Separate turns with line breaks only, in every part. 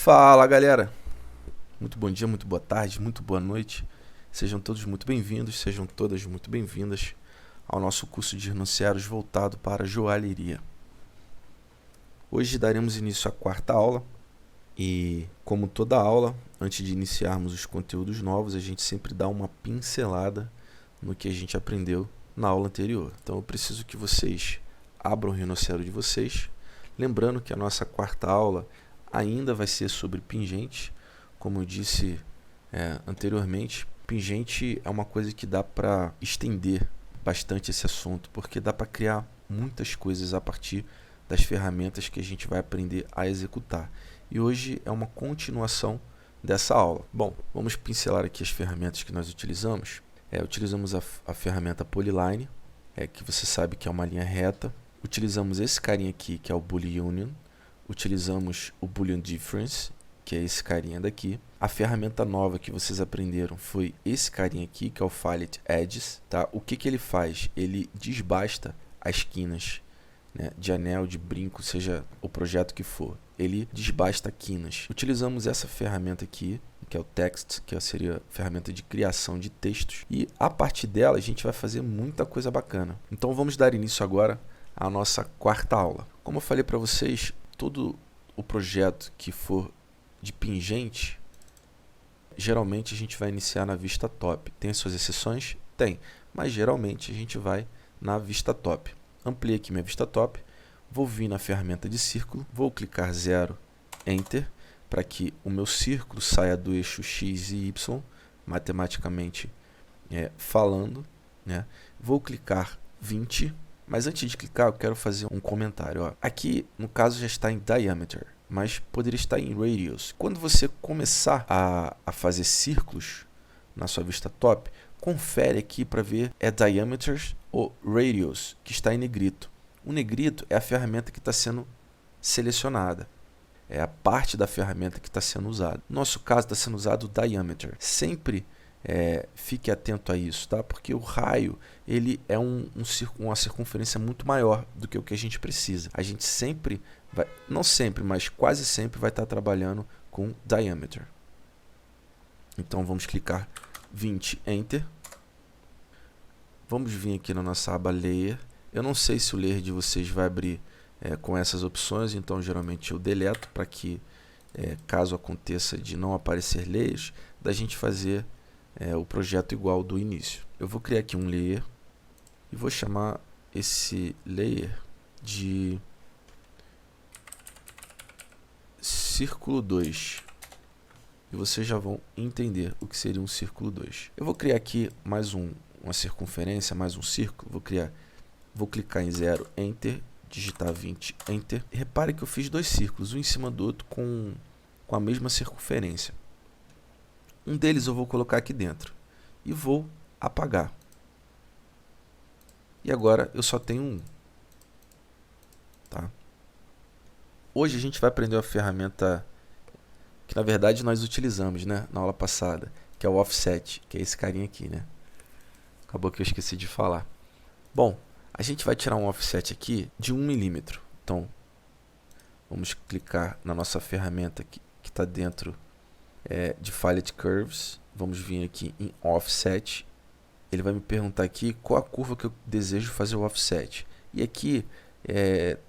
Fala galera, muito bom dia, muito boa tarde, muito boa noite. Sejam todos muito bem-vindos, sejam todas muito bem-vindas ao nosso curso de enunciados voltado para joalheria. Hoje daremos início à quarta aula e, como toda aula, antes de iniciarmos os conteúdos novos, a gente sempre dá uma pincelada no que a gente aprendeu na aula anterior. Então eu preciso que vocês abram o enunciado de vocês, lembrando que a nossa quarta aula ainda vai ser sobre pingente. Como eu disse anteriormente, pingente é uma coisa que dá para estender bastante esse assunto, porque dá para criar muitas coisas a partir das ferramentas que a gente vai aprender a executar. E hoje é uma continuação dessa aula. Bom, vamos pincelar aqui as ferramentas que nós utilizamos. Utilizamos a ferramenta Polyline, que você sabe que é uma linha reta. Utilizamos esse carinha aqui, que é o Boolean Union. Utilizamos o Boolean Difference, que é esse carinha daqui. A ferramenta nova que vocês aprenderam foi esse carinha aqui, que é o Fillet Edges. Tá? O que ele faz? Ele desbasta as quinas, né, de anel, de brinco, seja o projeto que for. Ele desbasta quinas. Utilizamos essa ferramenta aqui, que é o Text, que seria a ferramenta de criação de textos. E a partir dela a gente vai fazer muita coisa bacana. Então vamos dar início agora à nossa quarta aula. Como eu falei para vocês, todo o projeto que for de pingente, geralmente a gente vai iniciar na vista top. Tem as suas exceções? Tem, mas geralmente a gente vai na vista top. Ampliei aqui minha vista top, vou vir na ferramenta de círculo, vou clicar 0, Enter, para que o meu círculo saia do eixo X e Y, matematicamente falando, né? Vou clicar 20. Mas antes de clicar, eu quero fazer um comentário. Ó. Aqui, no caso, já está em Diameter, mas poderia estar em Radius. Quando você começar a fazer círculos na sua vista top, confere aqui para ver Diameter ou Radius, que está em negrito. O negrito é a ferramenta que está sendo selecionada. É a parte da ferramenta que está sendo usada. No nosso caso, está sendo usado o Diameter. Sempre fique atento a isso, tá? Porque o raio ele é uma circunferência muito maior do que o que a gente precisa. A gente sempre vai, não sempre, mas quase sempre vai estar trabalhando com diameter. Então vamos clicar 20, Enter. Vamos vir aqui na nossa aba Layer. Eu não sei se o Layer de vocês vai abrir com essas opções, então geralmente eu deleto para que caso aconteça de não aparecer layers, da gente fazer o projeto igual do início. Eu vou criar aqui um layer e vou chamar esse layer de círculo 2. E vocês já vão entender o que seria um círculo 2. Eu vou criar aqui mais uma circunferência, mais um círculo. Vou clicar em 0, Enter, digitar 20, Enter. Repare que eu fiz dois círculos, um em cima do outro com a mesma circunferência. Um deles eu vou colocar aqui dentro e vou apagar. E agora eu só tenho um. Tá? Hoje a gente vai aprender uma ferramenta que na verdade nós utilizamos, né, na aula passada, que é o Offset, que é esse carinha aqui, né? Acabou que eu esqueci de falar. Bom, a gente vai tirar um offset aqui de 1 milímetro. Então, vamos clicar na nossa ferramenta que está dentro de Fillet Curves. Vamos vir aqui em Offset. Ele vai me perguntar aqui qual a curva que eu desejo fazer o offset. E aqui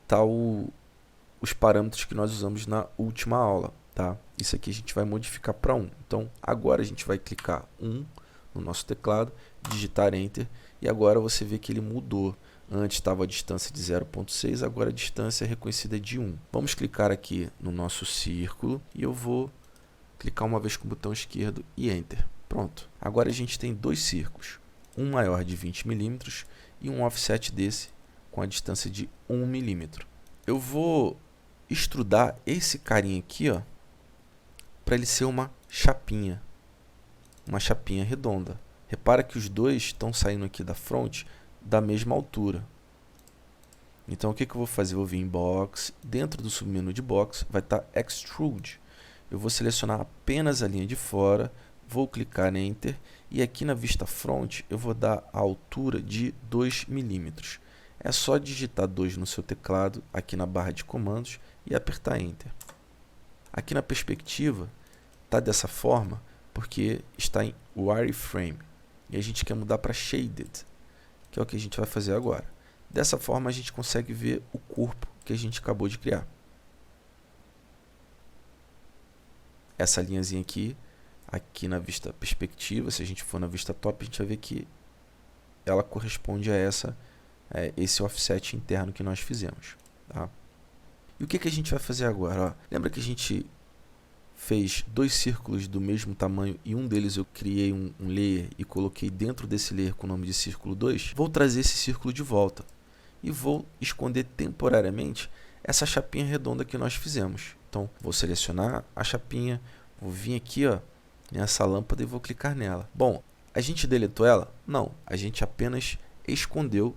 tá os parâmetros que nós usamos na última aula. Tá? Isso aqui a gente vai modificar para 1. Então, agora a gente vai clicar 1 no nosso teclado, digitar Enter. E agora você vê que ele mudou. Antes estava a distância de 0,6, agora a distância é reconhecida de 1. Vamos clicar aqui no nosso círculo e eu vou clicar uma vez com o botão esquerdo e Enter. Pronto. Agora a gente tem dois círculos. Um maior de 20 milímetros e um offset desse com a distância de 1 milímetro. Eu vou extrudar esse carinha aqui, ó, para ele ser uma chapinha redonda. Repara que os dois estão saindo aqui da fronte da mesma altura. Então o que eu vou fazer? Eu vou vir em Box, dentro do submenu de Box vai estar Extrude. Eu vou selecionar apenas a linha de fora, vou clicar em Enter e aqui na vista front eu vou dar a altura de 2 milímetros. É só digitar 2 no seu teclado, aqui na barra de comandos e apertar Enter. Aqui na perspectiva está dessa forma porque está em wireframe e a gente quer mudar para shaded, que é o que a gente vai fazer agora. Dessa forma a gente consegue ver o corpo que a gente acabou de criar. Essa linhazinha aqui na vista perspectiva, se a gente for na vista top, a gente vai ver que ela corresponde a esse offset interno que nós fizemos. Tá? E o que a gente vai fazer agora? Ó, lembra que a gente fez 2 círculos do mesmo tamanho e um deles eu criei um layer e coloquei dentro desse layer com o nome de círculo 2? Vou trazer esse círculo de volta e vou esconder temporariamente essa chapinha redonda que nós fizemos. Então, vou selecionar a chapinha, vou vir aqui ó, nessa lâmpada e vou clicar nela. Bom, a gente deletou ela? Não, a gente apenas escondeu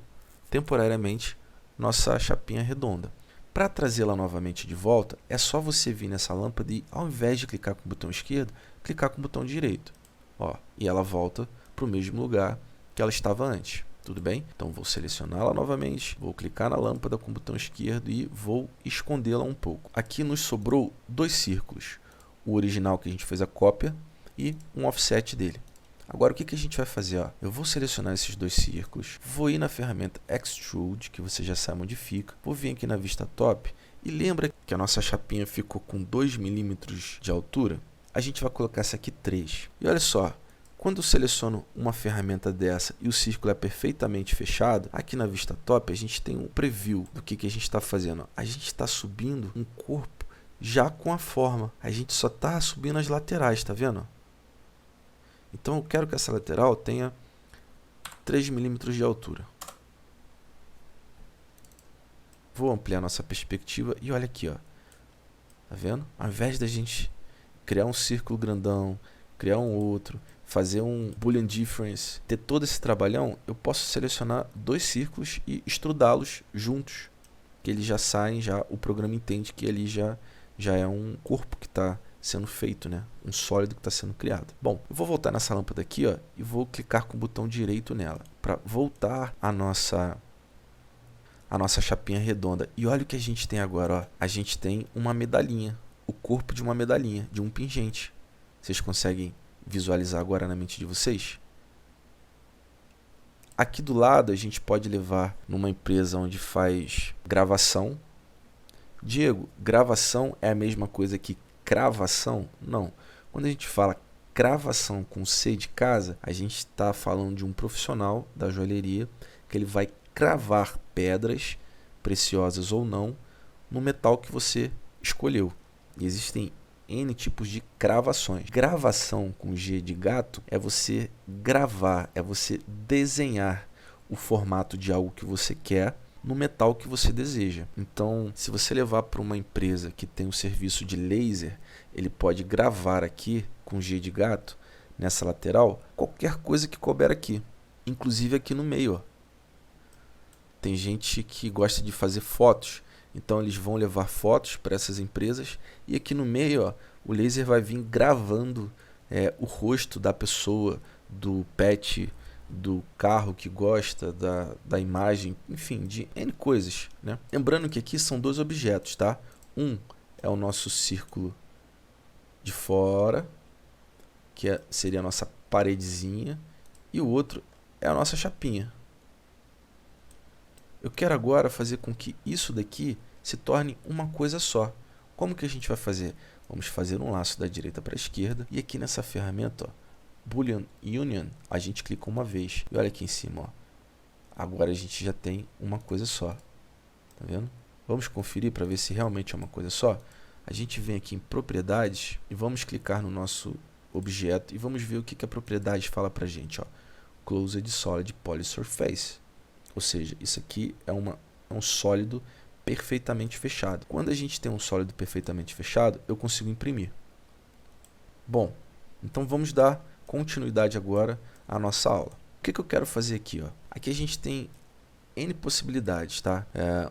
temporariamente nossa chapinha redonda. Para trazê-la novamente de volta, é só você vir nessa lâmpada e, ao invés de clicar com o botão esquerdo, clicar com o botão direito. Ó, e ela volta para o mesmo lugar que ela estava antes. Tudo bem? Então, vou selecioná-la novamente, vou clicar na lâmpada com o botão esquerdo e vou escondê-la um pouco. Aqui nos sobrou 2 círculos. O original que a gente fez a cópia e um offset dele. Agora, o que a gente vai fazer? Ó? Eu vou selecionar esses 2 círculos, vou ir na ferramenta Extrude, que você já sabe onde fica, vou vir aqui na vista top e lembra que a nossa chapinha ficou com 2 milímetros de altura? A gente vai colocar essa aqui 3. E olha só, quando eu seleciono uma ferramenta dessa e o círculo é perfeitamente fechado, aqui na vista top a gente tem um preview do que a gente está fazendo. A gente está subindo um corpo já com a forma, a gente só está subindo as laterais, tá vendo? Então eu quero que essa lateral tenha 3 milímetros de altura. Vou ampliar nossa perspectiva e olha aqui, ó. Tá vendo? Ao invés da gente criar um círculo grandão, criar um outro, fazer um Boolean Difference, ter todo esse trabalhão, eu posso selecionar 2 círculos e extrudá-los juntos. Que eles já saem, o programa entende que ali já é um corpo que está sendo feito, né? Um sólido que está sendo criado. Bom, eu vou voltar nessa lâmpada aqui ó, e vou clicar com o botão direito nela para voltar a nossa chapinha redonda. E olha o que a gente tem agora. Ó. A gente tem uma medalhinha, o corpo de uma medalhinha, de um pingente. Vocês conseguem visualizar agora na mente de vocês? Aqui do lado a gente pode levar numa empresa onde faz gravação. Diego, gravação é a mesma coisa que cravação? Não. Quando a gente fala cravação com C de casa, a gente está falando de um profissional da joalheria que ele vai cravar pedras, preciosas ou não, no metal que você escolheu. E existem N tipos de cravações. Gravação com G de gato é você gravar, é você desenhar o formato de algo que você quer no metal que você deseja. Então, se você levar para uma empresa que tem um serviço de laser, ele pode gravar aqui com G de gato, nessa lateral, qualquer coisa que couber aqui, inclusive aqui no meio. Ó. Tem gente que gosta de fazer fotos, então eles vão levar fotos para essas empresas e aqui no meio ó, o laser vai vir gravando o rosto da pessoa, do pet, do carro que gosta, da imagem, enfim, de N coisas. Né? Lembrando que aqui são 2 objetos, tá? Um é o nosso círculo de fora, que seria a nossa paredezinha, e o outro é a nossa chapinha. Eu quero agora fazer com que isso daqui se torne uma coisa só. Como que a gente vai fazer? Vamos fazer um laço da direita para a esquerda, e aqui nessa ferramenta, ó, Boolean Union, a gente clica uma vez. E olha aqui em cima, ó. Agora a gente já tem uma coisa só. Tá vendo? Vamos conferir para ver se realmente é uma coisa só. A gente vem aqui em propriedades e vamos clicar no nosso objeto e vamos ver o que a propriedade fala para a gente. Ó. Closed Solid Polysurface. Ou seja, isso aqui é um sólido perfeitamente fechado. Quando a gente tem um sólido perfeitamente fechado, eu consigo imprimir. Bom, então vamos dar continuidade agora à nossa aula. O que eu quero fazer aqui? Ó? Aqui a gente tem N possibilidades, tá?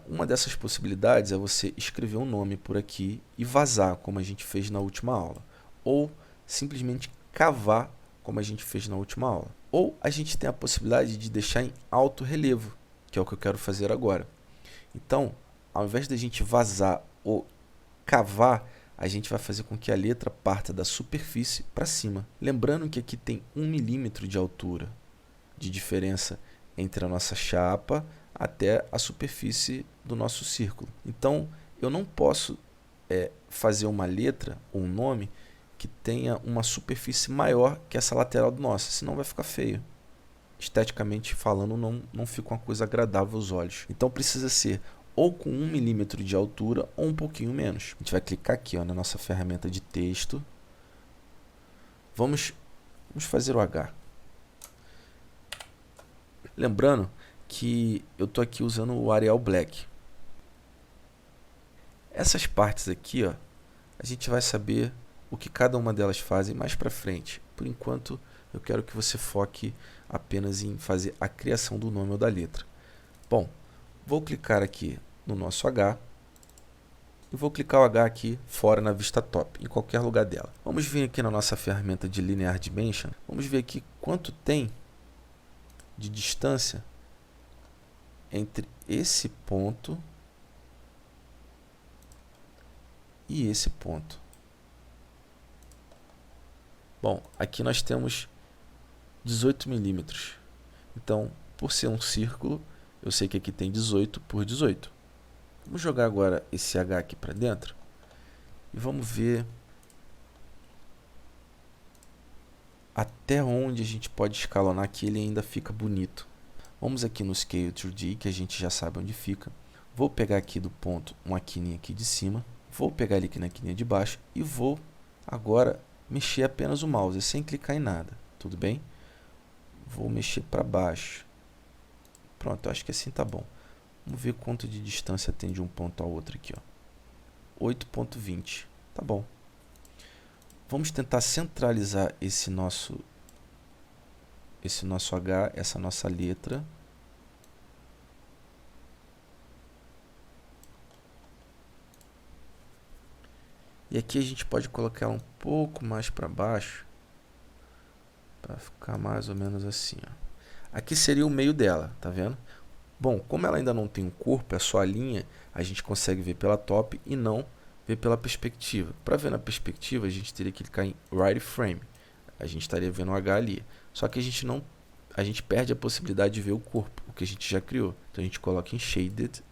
Uma dessas possibilidades é você escrever um nome por aqui e vazar, como a gente fez na última aula. Ou simplesmente cavar, como a gente fez na última aula. Ou a gente tem a possibilidade de deixar em alto relevo, que é o que eu quero fazer agora. Então, ao invés de a gente vazar ou cavar, a gente vai fazer com que a letra parta da superfície para cima. Lembrando que aqui tem 1 milímetro de altura de diferença entre a nossa chapa até a superfície do nosso círculo. Então, eu não posso fazer uma letra ou um nome que tenha uma superfície maior que essa lateral do nosso, senão vai ficar feio. Esteticamente falando, não fica uma coisa agradável aos olhos. Então, precisa ser ou com 1 milímetro de altura ou um pouquinho menos. A gente vai clicar aqui na nossa ferramenta de texto. Vamos fazer o H. Lembrando que eu estou aqui usando o Arial Black. Essas partes aqui, a gente vai saber o que cada uma delas fazem mais para frente. Por enquanto, eu quero que você foque apenas em fazer a criação do nome ou da letra. Bom, vou clicar aqui no nosso H e vou clicar o H aqui fora na vista top, em qualquer lugar dela. Vamos vir aqui na nossa ferramenta de Linear Dimension, vamos ver aqui quanto tem de distância entre esse ponto e esse ponto. Bom, aqui nós temos 18 milímetros. Então, por ser um círculo, eu sei que aqui tem 18 por 18. Vamos jogar agora esse H aqui para dentro e vamos ver até onde a gente pode escalonar que ele ainda fica bonito. Vamos aqui no Scale 2D, que a gente já sabe onde fica. Vou pegar aqui do ponto uma quininha aqui de cima, vou pegar ele aqui na quininha de baixo e vou agora mexer apenas o mouse, sem clicar em nada, tudo bem? Vou mexer para baixo. Pronto, eu acho que assim tá bom. Vamos ver quanto de distância tem de um ponto ao outro aqui, 8,20. Tá bom. Vamos tentar centralizar esse nosso H, essa nossa letra. E aqui a gente pode colocar ela um pouco mais para baixo, para ficar mais ou menos assim, Aqui seria o meio dela, tá vendo? Bom, como ela ainda não tem um corpo, é só a linha, a gente consegue ver pela top e não ver pela perspectiva. Para ver na perspectiva, a gente teria que clicar em Right Frame. A gente estaria vendo o H ali. Só que a gente perde a possibilidade de ver o corpo, o que a gente já criou. Então a gente coloca em Shaded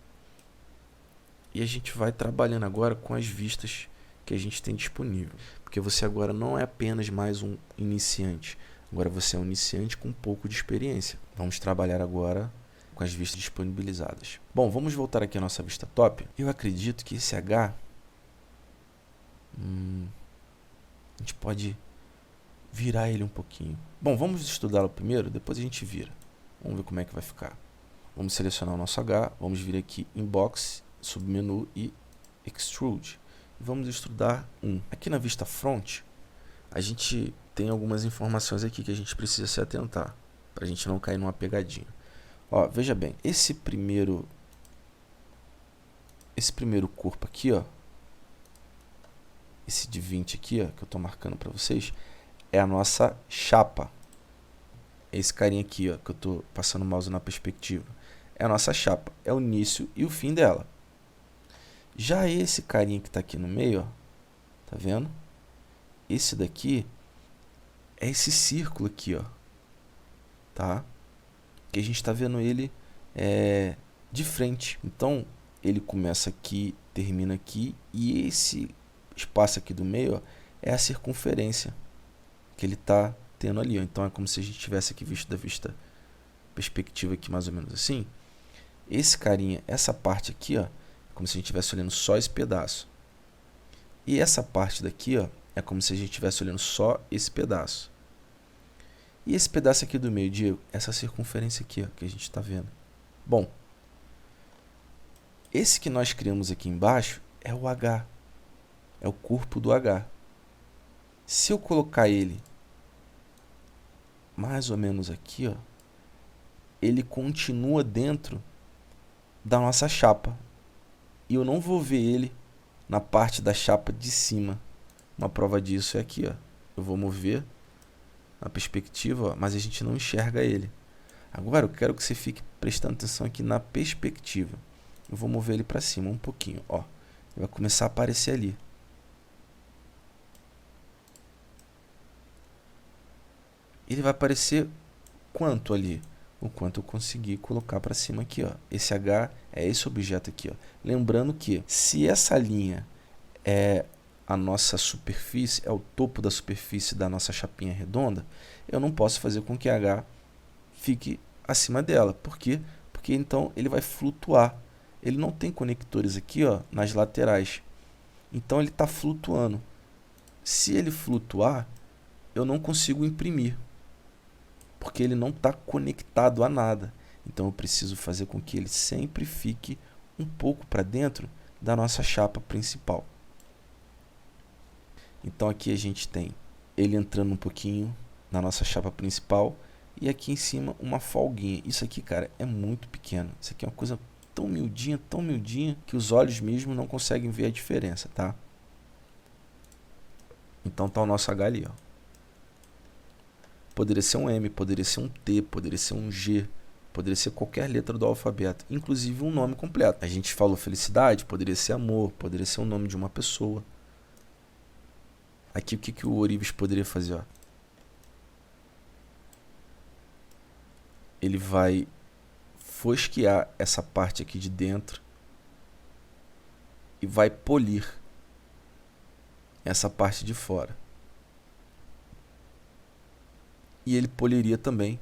e a gente vai trabalhando agora com as vistas que a gente tem disponível. Porque você agora não é apenas mais um iniciante. Agora você é um iniciante com um pouco de experiência. Vamos trabalhar agora com as vistas disponibilizadas. Bom, vamos voltar aqui à nossa vista top. Eu acredito que esse H a gente pode virar ele um pouquinho. Bom, vamos estudá-lo primeiro, depois a gente vira. Vamos ver como é que vai ficar. Vamos selecionar o nosso H, vamos vir aqui em Box, submenu e Extrude. E vamos estudar Aqui na vista front, a gente tem algumas informações aqui que a gente precisa se atentar, para a gente não cair numa pegadinha. Veja bem, esse primeiro corpo aqui, esse de 20 aqui, que eu estou marcando para vocês, é a nossa chapa. Esse carinha aqui, que eu estou passando o mouse na perspectiva, é a nossa chapa, é o início e o fim dela. Já esse carinha que está aqui no meio, tá vendo? Esse daqui é esse círculo aqui, tá? Que a gente está vendo ele de frente. Então, ele começa aqui, termina aqui, e esse espaço aqui do meio é a circunferência que ele está tendo ali. Então, é como se a gente tivesse aqui visto da vista perspectiva aqui, mais ou menos assim. Esse carinha, essa parte aqui, é como se a gente estivesse olhando só esse pedaço. E essa parte daqui, é como se a gente estivesse olhando só esse pedaço. E esse pedaço aqui do meio, Diego, essa circunferência aqui, que a gente está vendo. Bom, esse que nós criamos aqui embaixo é o H. É o corpo do H. Se eu colocar ele mais ou menos aqui, ele continua dentro da nossa chapa. E eu não vou ver ele na parte da chapa de cima. Uma prova disso é aqui, Eu vou mover na perspectiva, mas a gente não enxerga ele. Agora eu quero que você fique prestando atenção aqui na perspectiva. Eu vou mover ele para cima um pouquinho, Ele vai começar a aparecer ali. ele vai aparecer quanto ali? O quanto eu conseguir colocar para cima aqui, ó. Esse H é esse objeto aqui, ó. Lembrando que se essa linha é a nossa superfície, é o topo da superfície da nossa chapinha redonda, eu não posso fazer com que H fique acima dela. Por quê? Porque então ele vai flutuar. Ele não tem conectores aqui, ó, nas laterais. Então ele está flutuando. Se ele flutuar, eu não consigo imprimir, porque ele não está conectado a nada. Então eu preciso fazer com que ele sempre fique um pouco para dentro da nossa chapa principal. Então aqui a gente tem ele entrando um pouquinho na nossa chapa principal e aqui em cima uma folguinha. Isso aqui, cara, é muito pequeno. Isso aqui é uma coisa tão miudinha, que os olhos mesmo não conseguem ver a diferença, tá? Então tá o nosso H ali, ó. Poderia ser um M, poderia ser um T, poderia ser um G, poderia ser qualquer letra do alfabeto, inclusive um nome completo. A gente falou felicidade, poderia ser amor, poderia ser o nome de uma pessoa. Aqui o que o Orives poderia fazer, ó? Ele vai fosquear essa parte aqui de dentro e vai polir essa parte de fora. E ele poliria também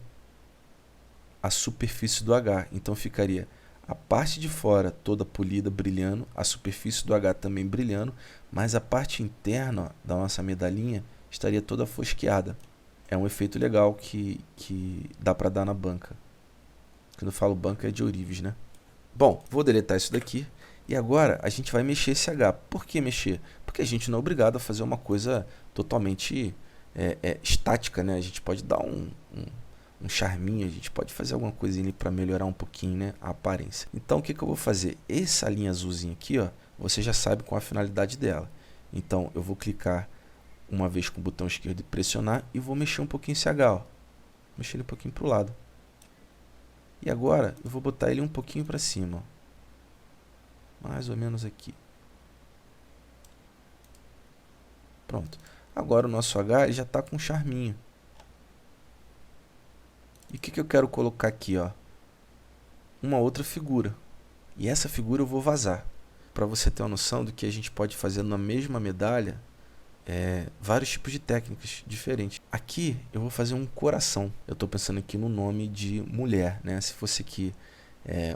a superfície do H. Então ficaria a parte de fora toda polida, brilhando, a superfície do H também brilhando, mas a parte interna, ó, da nossa medalhinha estaria toda fosqueada. É um efeito legal que dá para dar na banca. Quando eu falo banca é de Orives, né? Bom, vou deletar isso daqui. E agora a gente vai mexer esse H. Por que mexer? Porque a gente não é obrigado a fazer uma coisa totalmente estática, né? A gente pode dar um charminho, a gente pode fazer alguma coisinha ali para melhorar um pouquinho, né, a aparência. Então o que eu vou fazer? Essa linha azulzinha aqui, ó, você já sabe qual a finalidade dela. Então eu vou clicar uma vez com o botão esquerdo e pressionar e vou mexer um pouquinho esse H, ó. Mexer ele um pouquinho para o lado. E agora eu vou botar ele um pouquinho para cima, ó. Mais ou menos aqui. Pronto. Agora o nosso H ele já está com um charminho. E o que eu quero colocar aqui, ó? Uma outra figura. E essa figura eu vou vazar. Para você ter uma noção do que a gente pode fazer na mesma medalha, vários tipos de técnicas diferentes. Aqui eu vou fazer um coração. Eu estou pensando aqui no nome de mulher, né? Se fosse aqui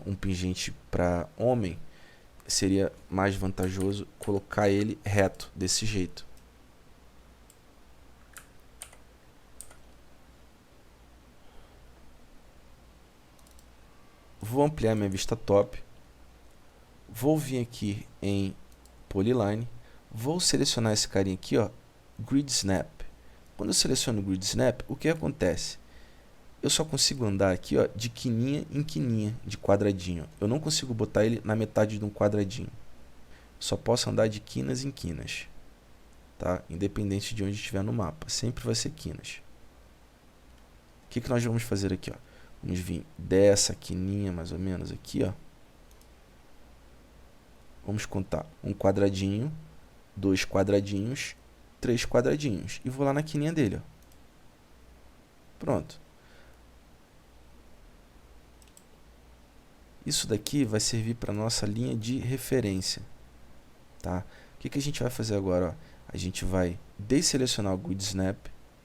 um pingente para homem, seria mais vantajoso colocar ele reto, desse jeito. Vou ampliar minha vista top. Vou vir aqui em Polyline. Vou selecionar esse carinha aqui, ó, Grid Snap. Quando eu seleciono o Grid Snap, o que acontece? Eu só consigo andar aqui, ó, de quininha em quininha, de quadradinho. Eu não consigo botar ele na metade de um quadradinho. Só posso andar de quinas em quinas, tá? Independente de onde estiver no mapa, sempre vai ser quinas. O que nós vamos fazer aqui, ó? Vamos vir dessa quininha mais ou menos aqui, ó. Vamos contar um quadradinho, 2 quadradinhos, 3 quadradinhos. E vou lá na quininha dele, ó. Pronto. Isso daqui vai servir para nossa linha de referência, tá? O que a gente vai fazer agora, ó? A gente vai desselecionar o Grid Snap.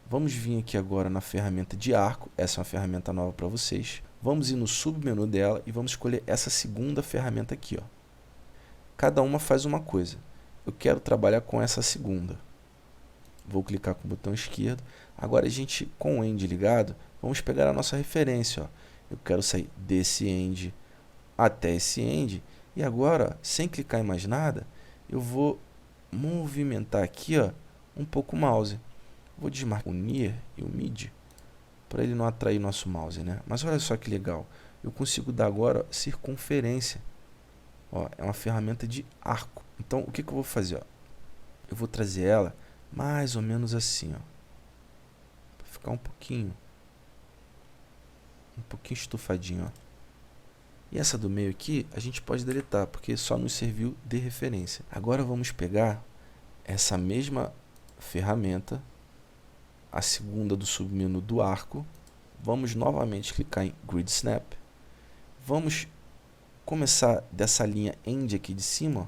Vamos vir aqui agora na ferramenta de arco. Essa é uma ferramenta nova para vocês. Vamos ir no submenu dela e vamos escolher essa segunda ferramenta aqui, ó. Cada uma faz uma coisa. Eu quero trabalhar com essa segunda. Vou clicar com o botão esquerdo. Agora a gente, com o end ligado, vamos pegar a nossa referência, ó. Eu quero sair desse end até esse end. E agora, sem clicar em mais nada, eu vou movimentar aqui, ó, um pouco o mouse. Vou desmarcar o near e o mid para ele não atrair nosso mouse, né? Mas olha só que legal. Eu consigo dar agora, ó, circunferência. Ó, é uma ferramenta de arco. Então, o que eu vou fazer? Ó? Eu vou trazer ela mais ou menos assim, ó, para ficar um pouquinho estufadinho, ó. E essa do meio aqui, a gente pode deletar, porque só nos serviu de referência. Agora vamos pegar essa mesma ferramenta, a segunda do submenu do arco. Vamos novamente clicar em Grid Snap. Vamos começar dessa linha End aqui de cima, ó,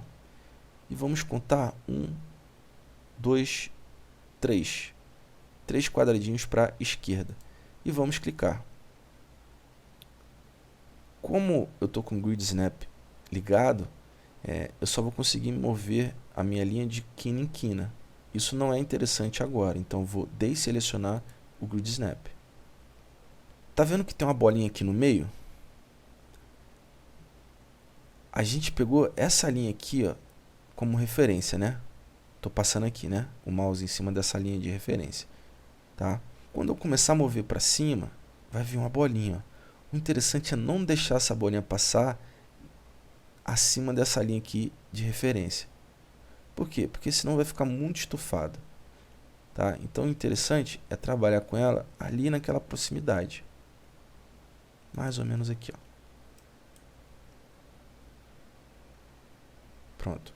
e vamos contar 1, 2, 3. 3 quadradinhos para a esquerda. E vamos clicar. Como eu estou com o Grid Snap ligado, eu só vou conseguir mover a minha linha de quina em quina. Isso não é interessante agora, então vou desselecionar o Grid Snap. Tá vendo que tem uma bolinha aqui no meio? A gente pegou essa linha aqui, ó, como referência, né? Tô passando aqui, né? O mouse em cima dessa linha de referência, tá? Quando eu começar a mover para cima, vai vir uma bolinha, ó. O interessante é não deixar essa bolinha passar acima dessa linha aqui de referência. Por quê? Porque senão vai ficar muito estufado, tá? Então o interessante é trabalhar com ela ali naquela proximidade. Mais ou menos aqui, ó. Pronto.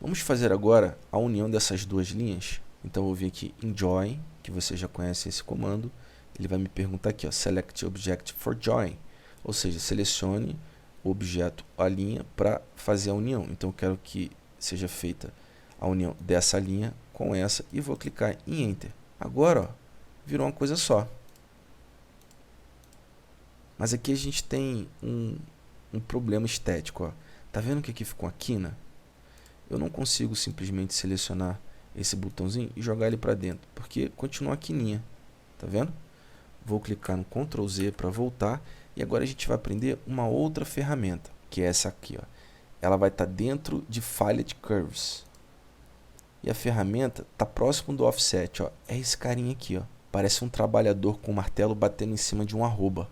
Vamos fazer agora a união dessas duas linhas. Então eu vou vir aqui em Join, que você já conhece esse comando. Ele vai me perguntar aqui, ó, Select Object for Join. Ou seja, selecione o objeto, a linha, para fazer a união. Então eu quero que seja feita a união dessa linha com essa e vou clicar em Enter. Agora, ó, virou uma coisa só. Mas aqui a gente tem um problema estético, ó. Tá vendo que aqui ficou a quina? Eu não consigo simplesmente selecionar esse botãozinho e jogar ele para dentro, porque continua a quininha. Tá vendo? Vou clicar no Ctrl Z para voltar. E agora a gente vai aprender uma outra ferramenta, que é essa aqui, ó. Ela vai estar dentro de Fillet Curves. E a ferramenta está próximo do offset, ó. É esse carinha aqui, ó. Parece um trabalhador com um martelo batendo em cima de um arroba.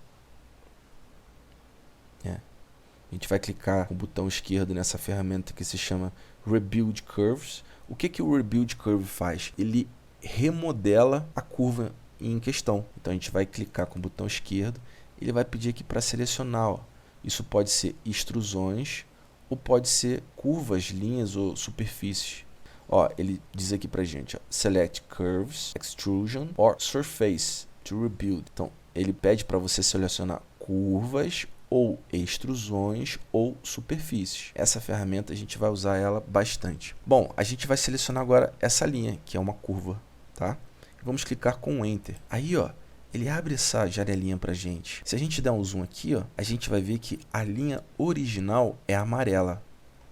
A gente vai clicar com o botão esquerdo nessa ferramenta que se chama Rebuild Curves. O que o Rebuild Curve faz? Ele remodela a curva em questão. Então a gente vai clicar com o botão esquerdo. Ele vai pedir aqui para selecionar, ó. Isso pode ser extrusões ou pode ser curvas, linhas ou superfícies. Ó, ele diz aqui pra gente, ó, Select Curves, Extrusion or Surface to Rebuild. Então ele pede para você selecionar curvas ou extrusões ou superfícies. Essa ferramenta a gente vai usar ela bastante. Bom, a gente vai selecionar agora essa linha, que é uma curva, tá? Vamos clicar com Enter. Aí, ó, ele abre essa janelinha pra gente. Se a gente der um zoom aqui, ó, a gente vai ver que a linha original é amarela.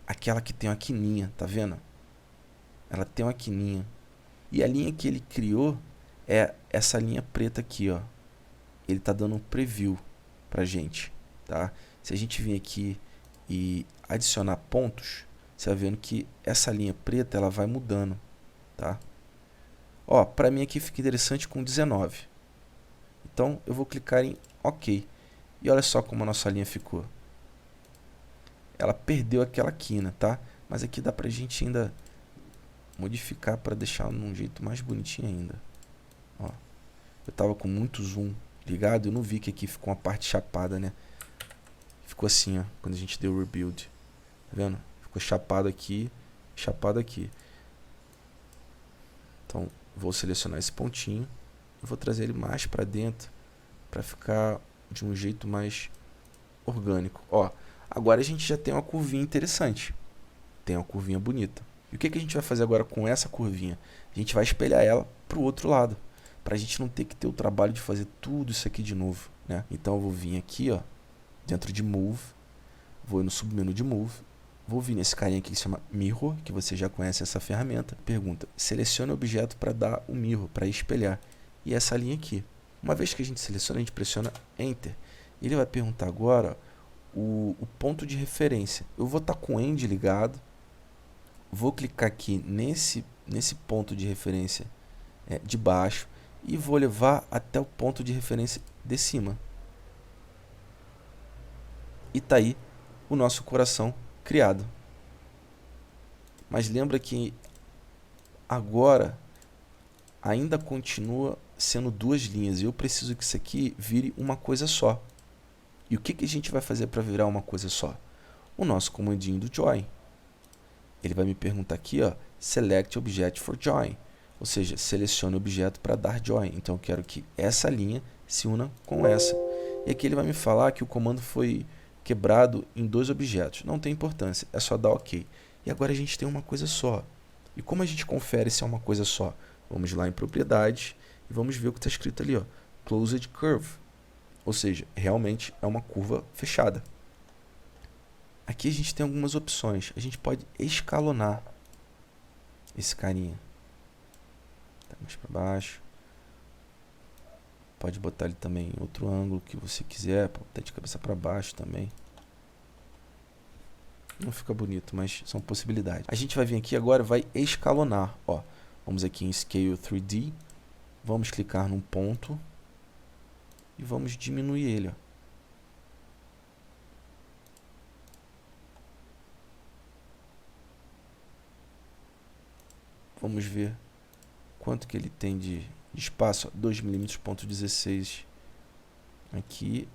Aquela que tem uma quininha, tá vendo? Ela tem uma quininha. E a linha que ele criou é essa linha preta aqui, ó. Ele tá dando um preview pra gente. Tá? Se a gente vir aqui e adicionar pontos, você vai vendo que essa linha preta ela vai mudando, tá? Ó, para mim aqui fica interessante com 19. Então eu vou clicar em OK. E olha só como a nossa linha ficou. Ela perdeu aquela quina, tá? Mas aqui dá pra gente ainda modificar para deixar num jeito mais bonitinho ainda. Ó, eu tava com muito zoom ligado, eu não vi que aqui ficou uma parte chapada, né? Ficou assim, ó, quando a gente deu o rebuild. Tá vendo? Ficou chapado aqui, chapado aqui. Então, vou selecionar esse pontinho e vou trazer ele mais para dentro para ficar de um jeito mais orgânico. Ó, agora a gente já tem uma curvinha interessante. Tem uma curvinha bonita. E o que a gente vai fazer agora com essa curvinha? A gente vai espelhar ela para o outro lado, para a gente não ter que ter o trabalho de fazer tudo isso aqui de novo, né? Então, eu vou vir aqui, ó, dentro de Move, vou no submenu de Move, vou vir nesse carinha aqui que se chama Mirror, que você já conhece essa ferramenta. Pergunta, selecione o objeto para dar o mirror, para espelhar. E essa linha aqui. Uma vez que a gente seleciona, a gente pressiona Enter. Ele vai perguntar agora o ponto de referência. Eu vou estar com o End ligado, vou clicar aqui nesse ponto de referência de baixo e vou levar até o ponto de referência de cima. E tá aí o nosso coração criado. Mas lembra que agora ainda continua sendo duas linhas. E eu preciso que isso aqui vire uma coisa só. E o que a gente vai fazer para virar uma coisa só? O nosso comandinho do Join. Ele vai me perguntar aqui, ó, Select Object for Join. Ou seja, selecione o objeto para dar join. Então eu quero que essa linha se una com essa. E aqui ele vai me falar que o comando foi quebrado em 2 objetos. Não tem importância, é só dar OK. E agora a gente tem uma coisa só. E como a gente confere se é uma coisa só? Vamos lá em propriedades e vamos ver o que está escrito ali, ó, Closed Curve. Ou seja, realmente é uma curva fechada. Aqui a gente tem algumas opções. A gente pode escalonar esse carinha. Tá mais para baixo. Pode botar ele também em outro ângulo que você quiser. Pode botar de cabeça para baixo também. Não fica bonito, mas são possibilidades. A gente vai vir aqui agora e vai escalonar. Ó, vamos aqui em Scale 3D. Vamos clicar num ponto. E vamos diminuir ele. Ó. Vamos ver quanto que ele tem de espaço. 2 mm,16 aqui.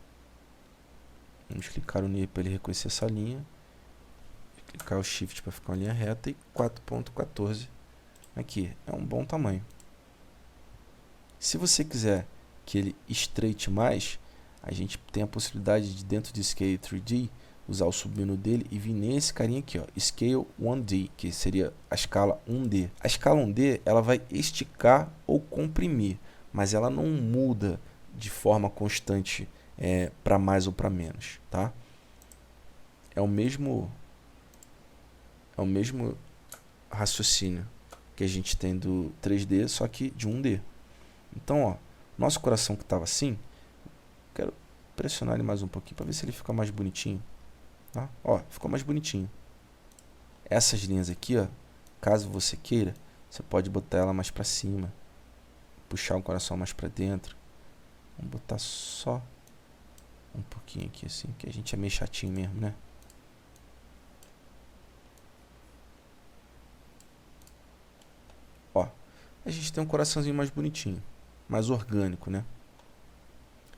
Vamos clicar o nele para ele reconhecer essa linha. Clicar o Shift para ficar uma linha reta. E 4.14 aqui. É um bom tamanho. Se você quiser que ele estreite mais, a gente tem a possibilidade de, dentro de Scale 3D, usar o submenu dele e vir nesse carinha aqui, ó, Scale 1D, que seria a escala 1D. A escala 1D, ela vai esticar ou comprimir, mas ela não muda de forma constante para mais ou para menos, tá? É o mesmo raciocínio que a gente tem do 3D, só que de 1D. Então, ó, nosso coração que estava assim, quero pressionar ele mais um pouquinho para ver se ele fica mais bonitinho. Tá? Ó, ficou mais bonitinho. Essas linhas aqui, ó, caso você queira, você pode botar ela mais para cima, puxar o coração mais para dentro. Vamos botar só um pouquinho aqui assim, que a gente é meio chatinho mesmo, né? Ó, a gente tem um coraçãozinho mais bonitinho, mais orgânico, né?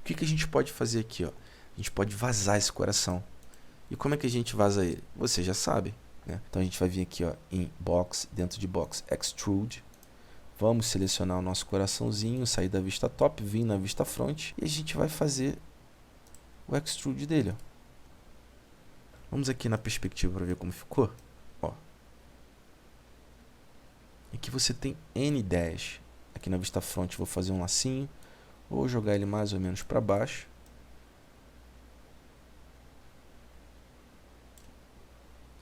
O que a gente pode fazer aqui, ó? A gente pode vazar esse coração. E como é que a gente vaza ele? Você já sabe, né? Então a gente vai vir aqui, ó, em Box, dentro de Box, Extrude. Vamos selecionar o nosso coraçãozinho, sair da vista top, vir na vista front. E a gente vai fazer o Extrude dele, ó. Vamos aqui na perspectiva para ver como ficou. Ó. Aqui você tem N ideias. Aqui na vista front vou fazer um lacinho. Vou jogar ele mais ou menos para baixo.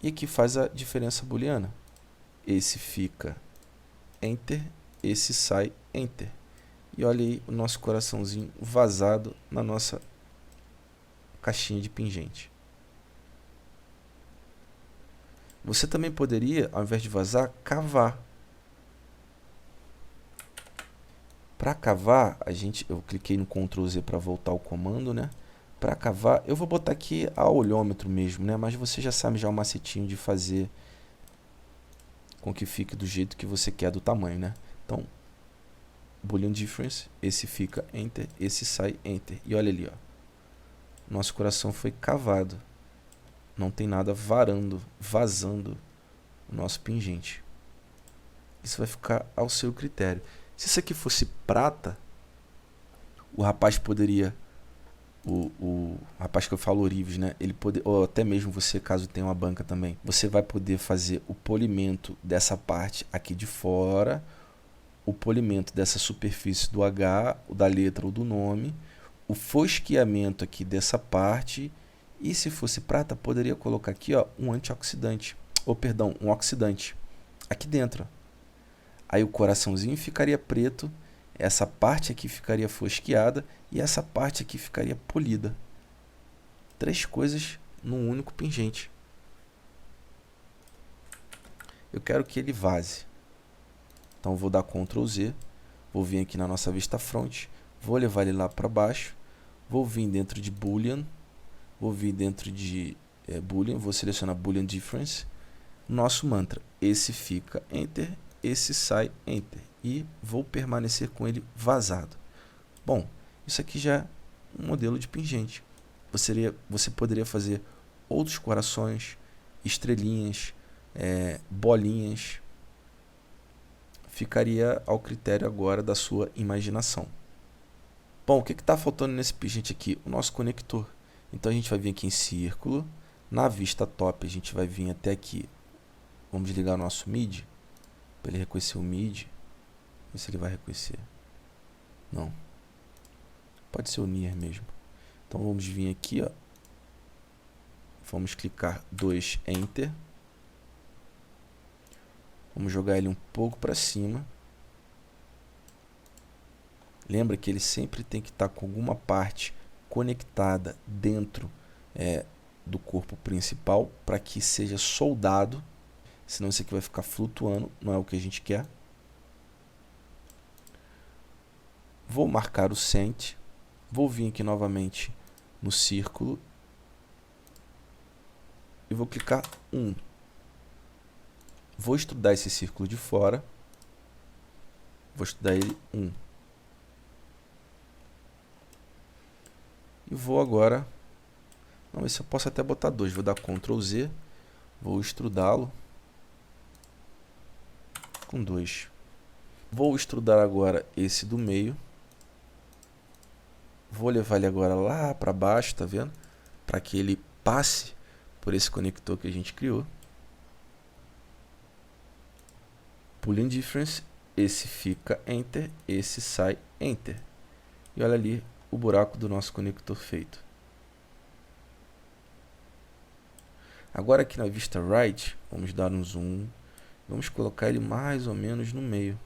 E aqui faz a diferença booleana. Esse fica Enter, esse sai Enter. E olha aí o nosso coraçãozinho vazado na nossa caixinha de pingente. Você também poderia, ao invés de vazar, cavar. Para cavar, eu cliquei no Ctrl Z para voltar o comando, né? Para cavar, eu vou botar aqui a olhômetro mesmo, né? Mas você já sabe já o macetinho de fazer com que fique do jeito que você quer, do tamanho, né? Então, Boolean Difference, esse fica Enter, esse sai Enter. E olha ali, ó. Nosso coração foi cavado. Não tem nada vazando o nosso pingente. Isso vai ficar ao seu critério. Se isso aqui fosse prata, o rapaz poderia, o rapaz que eu falo Orives, né? Ele ou até mesmo você, caso tenha uma banca também, você vai poder fazer o polimento dessa parte aqui de fora, o polimento dessa superfície do H, da letra ou do nome, o fosqueamento aqui dessa parte, e se fosse prata, poderia colocar aqui, ó, um antioxidante, ou perdão, um oxidante, aqui dentro, ó. Aí o coraçãozinho ficaria preto, essa parte aqui ficaria fosqueada e essa parte aqui ficaria polida. 3 coisas num único pingente. Eu quero que ele vaze. Então vou dar Ctrl Z, vou vir aqui na nossa vista front, vou levar ele lá para baixo, vou vir dentro de Boolean, vou vir dentro de Boolean, vou selecionar Boolean Difference, nosso mantra, esse fica Enter, esse sai Enter, e vou permanecer com ele vazado. Bom, isso aqui já é um modelo de pingente. Você poderia fazer outros corações, estrelinhas, bolinhas, ficaria ao critério agora da sua imaginação. Bom, o que está faltando nesse pingente aqui? O nosso conector. Então a gente vai vir aqui em círculo, na vista top a gente vai vir até aqui. Vamos desligar o nosso MIDI, para ele reconhecer o MIDI. Ver se ele vai reconhecer. Não. Pode ser o Near mesmo. Então vamos vir aqui, ó. Vamos clicar 2 Enter. Vamos jogar ele um pouco para cima. Lembra que ele sempre tem que estar com alguma parte conectada dentro do corpo principal para que seja soldado. Senão isso aqui vai ficar flutuando, não é o que a gente quer. Vou marcar o Cent. Vou vir aqui novamente no círculo. E vou clicar 1. Vou estudar esse círculo de fora. Vou estudar ele 1. E vou agora... Não, esse eu posso até botar 2. Vou dar Ctrl Z. Vou extrudá-lo com 2. Vou extrudar agora esse do meio. Vou levar ele agora lá para baixo, tá vendo? Para que ele passe por esse conector que a gente criou. Pooling Difference, esse fica Enter, esse sai Enter. E olha ali o buraco do nosso conector feito. Agora aqui na vista Right, vamos dar um zoom. Vamos colocar ele mais ou menos no meio.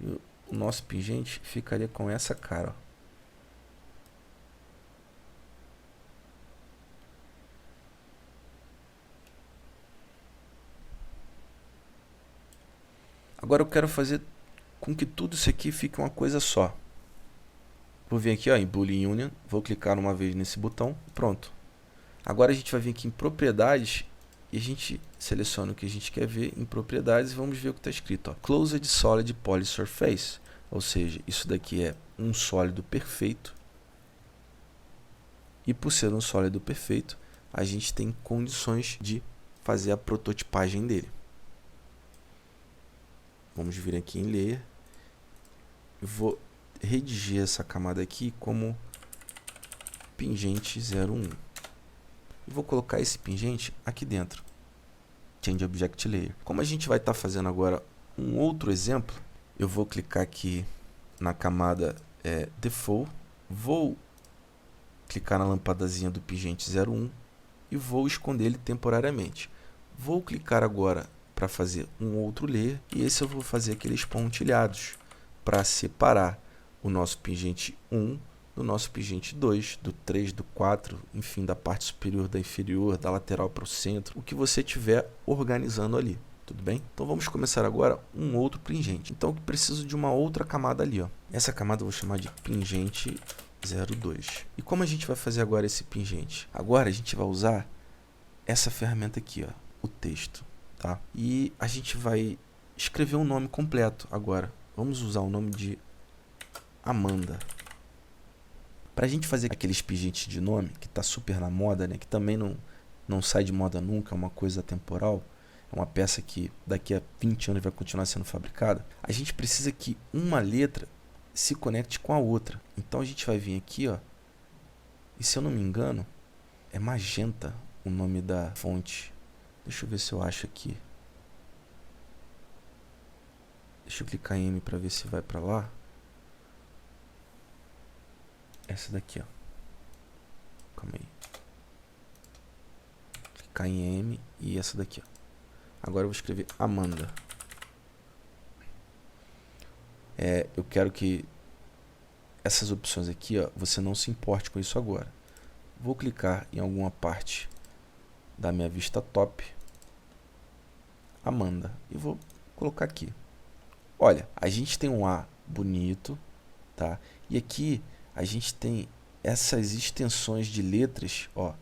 E o nosso pingente ficaria com essa cara, ó. Agora eu quero fazer com que tudo isso aqui fique uma coisa só. Vou vir aqui, ó, em Boolean Union, vou clicar uma vez nesse botão, pronto. Agora a gente vai vir aqui em propriedades e a gente seleciona o que a gente quer ver em propriedades e vamos ver o que está escrito, ó, Closed Solid Polysurface, ou seja, isso daqui é um sólido perfeito. E por ser um sólido perfeito, a gente tem condições de fazer a prototipagem dele. Vamos vir aqui em Layer. Vou redigir essa camada aqui como pingente 01. E vou colocar esse pingente aqui dentro. Change Object Layer. Como a gente vai estar fazendo agora um outro exemplo, eu vou clicar aqui na camada Default. Vou clicar na lampadazinha do pingente 01 e vou esconder ele temporariamente. Vou clicar agora para fazer um outro layer e esse eu vou fazer aqueles pontilhados para separar o nosso pingente 1 do nosso pingente 2, do 3, do 4, enfim, da parte superior, da inferior, da lateral para o centro, o que você estiver organizando ali, tudo bem? Então vamos começar agora um outro pingente. Então eu preciso de uma outra camada ali, ó. Essa camada eu vou chamar de pingente 02. E como a gente vai fazer agora esse pingente? Agora a gente vai usar essa ferramenta aqui, ó, o texto. Tá? E a gente vai escrever um nome completo agora. Vamos usar o nome de Amanda. Para a gente fazer aqueles pingentes de nome, que está super na moda, né? Que também não sai de moda nunca, é uma coisa temporal, é uma peça que daqui a 20 anos vai continuar sendo fabricada, a gente precisa que uma letra se conecte com a outra. Então a gente vai vir aqui, ó, e se eu não me engano, é magenta o nome da fonte. Deixa eu ver se eu acho aqui. Deixa eu clicar em M para ver se vai para lá. Essa daqui, ó. Calma aí. Clicar em M e essa daqui, ó. Agora eu vou escrever Amanda. Eu quero que essas opções aqui, ó, você não se importe com isso agora. Vou clicar em alguma parte da minha vista top, Amanda, e vou colocar aqui. Olha, a gente tem um A bonito, tá? E aqui a gente tem essas extensões de letras, ó,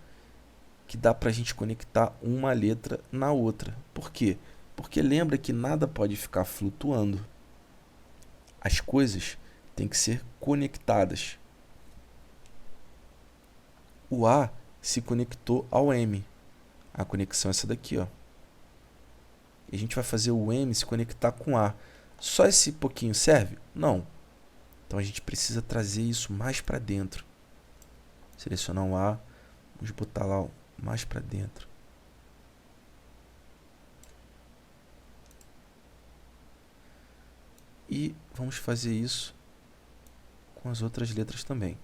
que dá pra gente conectar uma letra na outra. Por quê? Porque lembra que nada pode ficar flutuando. As coisas têm que ser conectadas. O A se conectou ao M. A conexão é essa daqui, ó. E a gente vai fazer o M se conectar com A. Só esse pouquinho serve? Não. Então a gente precisa trazer isso mais para dentro. Selecionar um A, vamos botar lá mais para dentro. E vamos fazer isso com as outras letras também.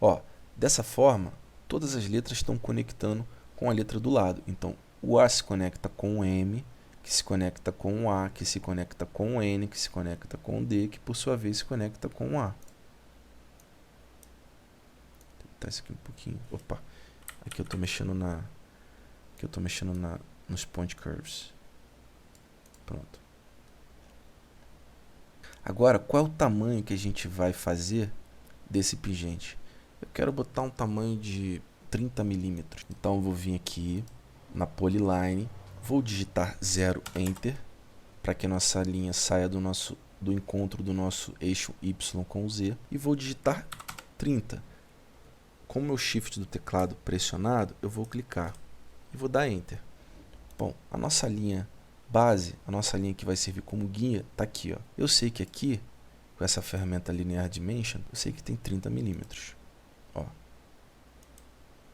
Ó, dessa forma, todas as letras estão conectando com a letra do lado. Então, o A se conecta com o M, que se conecta com o A, que se conecta com o N, que se conecta com o D, que por sua vez se conecta com o A. Vou tentar isso aqui um pouquinho. Opa, aqui eu estou mexendo nos point curves. Pronto. Agora, qual é o tamanho que a gente vai fazer desse pingente? Eu quero botar um tamanho de 30 milímetros. Então eu vou vir aqui na Polyline, vou digitar 0 Enter, para que a nossa linha saia do encontro do nosso eixo Y com o Z, e vou digitar 30. Com o meu Shift do teclado pressionado, eu vou clicar e vou dar Enter. Bom, a nossa linha base, a nossa linha que vai servir como guia, está aqui, ó. Eu sei que aqui, com essa ferramenta Linear Dimension, eu sei que tem 30 milímetros. Ó.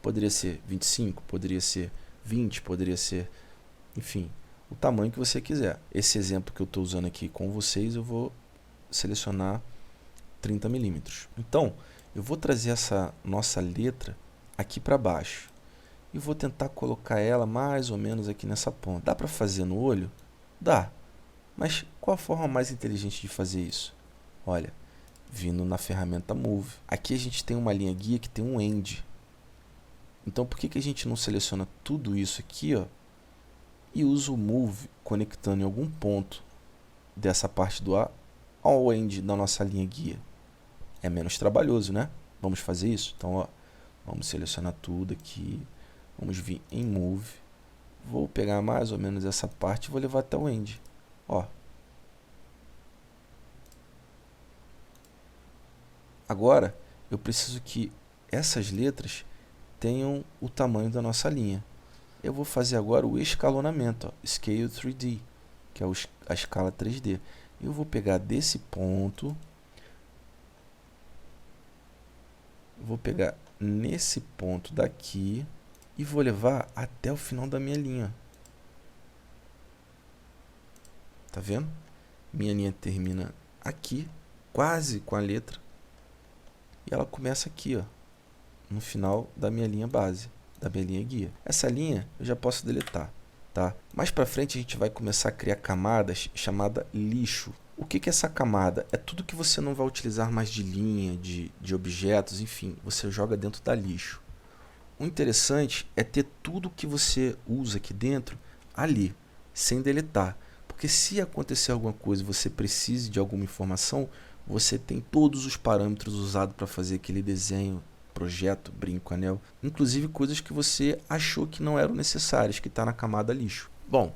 Poderia ser 25, poderia ser 20, poderia ser, enfim, o tamanho que você quiser. Esse exemplo que eu estou usando aqui com vocês, eu vou selecionar 30 milímetros. Então, eu vou trazer essa nossa letra aqui para baixo e vou tentar colocar ela mais ou menos aqui nessa ponta. Dá para fazer no olho? Dá. Mas qual a forma mais inteligente de fazer isso? Olha, vindo na ferramenta Move. Aqui a gente tem uma linha guia que tem um End. Então, por que a gente não seleciona tudo isso aqui, ó, e usa o Move conectando em algum ponto dessa parte do A ao End da nossa linha guia? É menos trabalhoso, né? Vamos fazer isso? Então, ó, vamos selecionar tudo aqui. Vamos vir em Move. Vou pegar mais ou menos essa parte e vou levar até o End. Ó. Agora, eu preciso que essas letras tenham o tamanho da nossa linha. Eu vou fazer agora o escalonamento, ó, Scale 3D, que é a escala 3D. Eu vou pegar desse ponto, vou pegar nesse ponto daqui e vou levar até o final da minha linha. Tá vendo? Minha linha termina aqui, quase com a letra, e ela começa aqui, ó, no final da minha linha base, da minha linha guia. Essa linha eu já posso deletar, tá? Mais para frente a gente vai começar a criar camadas chamada lixo. O que é essa camada? É tudo que você não vai utilizar mais de linha, de objetos, enfim, você joga dentro da lixo. O interessante é ter tudo que você usa aqui dentro ali, sem deletar. Porque se acontecer alguma coisa e você precise de alguma informação, você tem todos os parâmetros usados para fazer aquele desenho, projeto, brinco, anel, inclusive coisas que você achou que não eram necessárias, que está na camada lixo. Bom,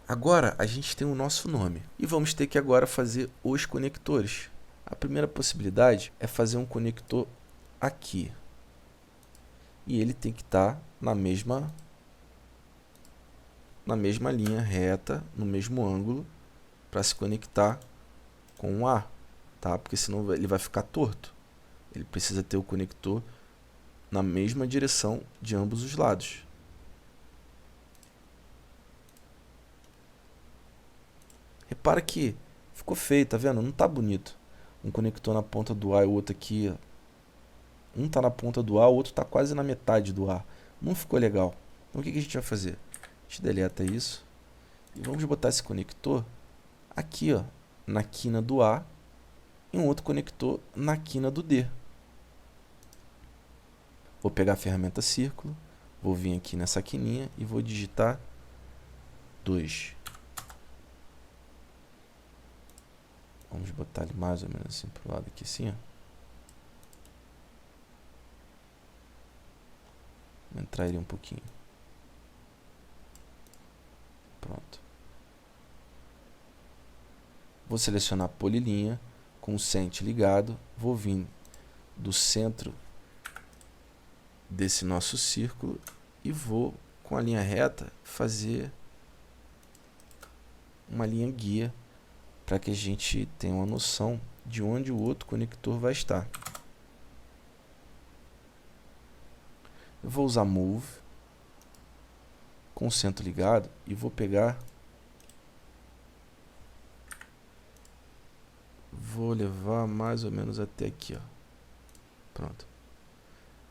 agora a gente tem o nosso nome e vamos ter que agora fazer os conectores. A primeira possibilidade é fazer um conector aqui. E ele tem que estar na mesma linha reta, no mesmo ângulo, para se conectar com o A, tá? Porque senão ele vai ficar torto. Ele precisa ter o conector na mesma direção de ambos os lados. Repara que ficou feio, tá vendo? Não tá bonito. Um conector na ponta do A e o outro aqui, ó. Um está na ponta do A, o outro está quase na metade do A. Não ficou legal. Então o que a gente vai fazer? A gente deleta isso. E vamos botar esse conector aqui, ó, na quina do A. E um outro conector na quina do D. Vou pegar a ferramenta círculo. Vou vir aqui nessa quininha e vou digitar 2. Vamos botar ele mais ou menos assim para o lado aqui, assim, ó. Vou entrar ele um pouquinho. Pronto. Vou selecionar polilinha com o Cent ligado. Vou vir do centro desse nosso círculo e vou, com a linha reta, fazer uma linha guia para que a gente tenha uma noção de onde o outro conector vai estar. Eu vou usar Move com o centro ligado e vou pegar, vou levar mais ou menos até aqui, ó. Pronto.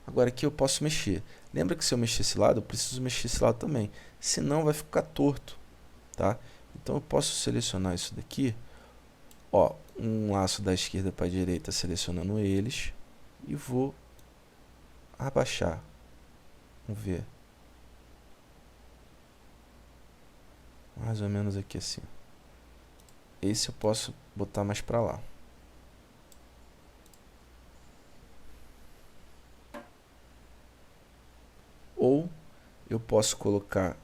Agora aqui eu posso mexer. Lembra que se eu mexer esse lado, eu preciso mexer esse lado também, senão vai ficar torto, tá? Então eu posso selecionar isso daqui, ó, um laço da esquerda para a direita, selecionando eles, e vou abaixar. Vamos ver. Mais ou menos aqui assim. Esse eu posso botar mais para lá. Ou eu posso colocar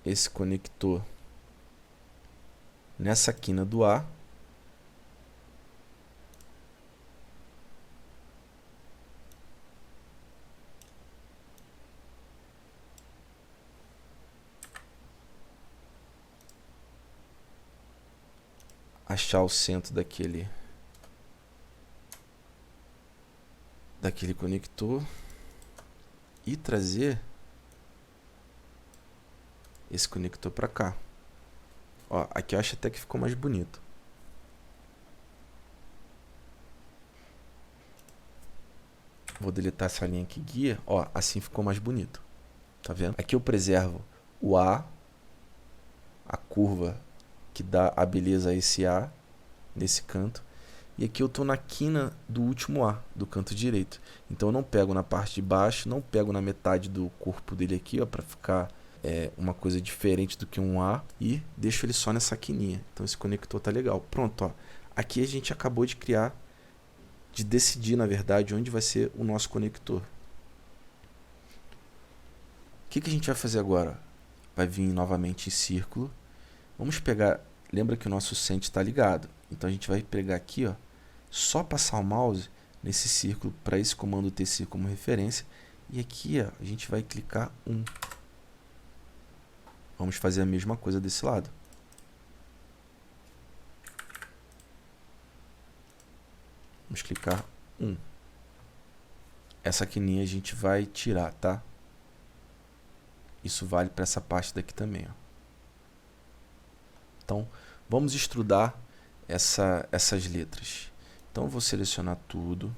esse conector nessa quina do A. Achar o centro daquele conector e trazer esse conector para cá. Ó, aqui eu acho até que ficou mais bonito. Vou deletar essa linha que guia. Ó, assim ficou mais bonito. Tá vendo? Aqui eu preservo o A, a curva que dá a beleza a esse A, nesse canto. E aqui eu estou na quina do último A, do canto direito. Então eu não pego na parte de baixo, não pego na metade do corpo dele aqui, ó, para ficar uma coisa diferente do que um A, e deixo ele só nessa quininha. Então esse conector tá legal. Pronto, ó. Aqui a gente acabou de criar, de decidir, na verdade, onde vai ser o nosso conector. O que a gente vai fazer agora? Vai vir novamente em círculo. Vamos pegar, lembra que o nosso Cent está ligado. Então a gente vai pegar aqui, ó, só passar o mouse nesse círculo para esse comando ter esse como referência. E aqui, ó, a gente vai clicar 1. Vamos fazer a mesma coisa desse lado. Vamos clicar 1. Essa quininha a gente vai tirar, tá? Isso vale para essa parte daqui também, ó. Então, vamos extrudar essas letras. Então, eu vou selecionar tudo.